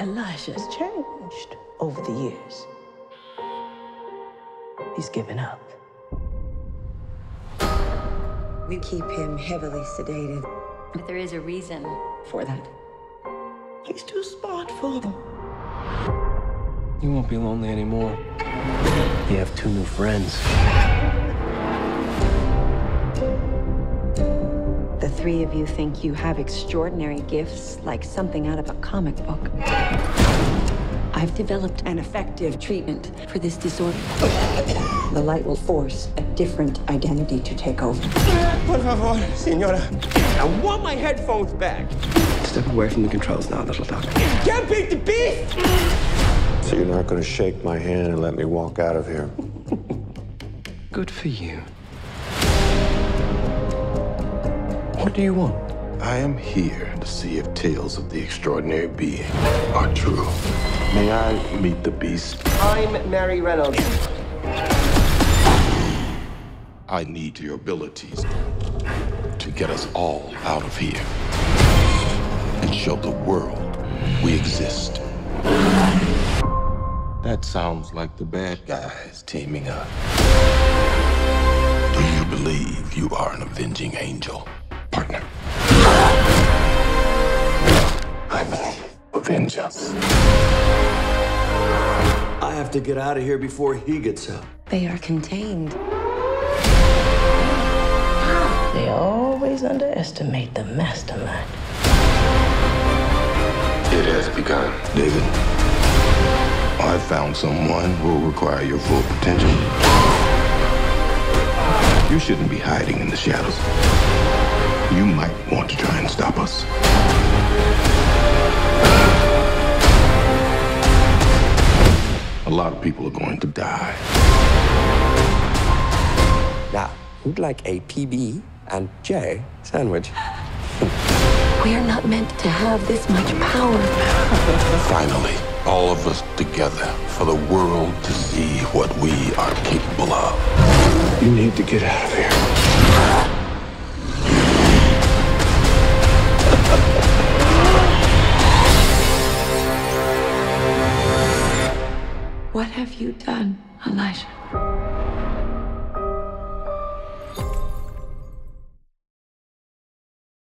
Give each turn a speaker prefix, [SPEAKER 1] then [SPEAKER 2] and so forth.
[SPEAKER 1] Elijah has changed over the years. He's given up.
[SPEAKER 2] We keep him heavily sedated.
[SPEAKER 3] But there is a reason for that.
[SPEAKER 1] He's too smart for them.
[SPEAKER 4] You won't be lonely anymore. You have 2 new friends.
[SPEAKER 3] The 3 of you think you have extraordinary gifts, like something out of a comic book. I've developed an effective treatment for this disorder. The light will force a different identity to take over.
[SPEAKER 4] Por favor, señora. I want my headphones back. Step away from the controls now, little dog. Can't beat the beast!
[SPEAKER 5] So you're not going to shake my hand and let me walk out of here?
[SPEAKER 4] Good for you. What do you want?
[SPEAKER 6] I am here to see if tales of the extraordinary being are true. May I meet the beast?
[SPEAKER 4] I'm Mary Reynolds.
[SPEAKER 6] I need your abilities to get us all out of here and show the world we exist. That sounds like the bad guys teaming up. Do you believe you are an avenging angel, partner? I believe. Avenge us.
[SPEAKER 7] I have to get out of here before he gets out.
[SPEAKER 3] They are contained.
[SPEAKER 1] They always underestimate the mastermind.
[SPEAKER 6] It has begun, David. I found someone who will require your full potential. You shouldn't be hiding in the shadows. You might want to try and stop us. A lot of people are going to die.
[SPEAKER 4] Now, who'd like a PB and J sandwich?
[SPEAKER 3] We are not meant to have this much power.
[SPEAKER 6] Finally, all of us together for the world to see what we are capable of.
[SPEAKER 5] You need to get out of here.
[SPEAKER 3] What have you done, Elijah?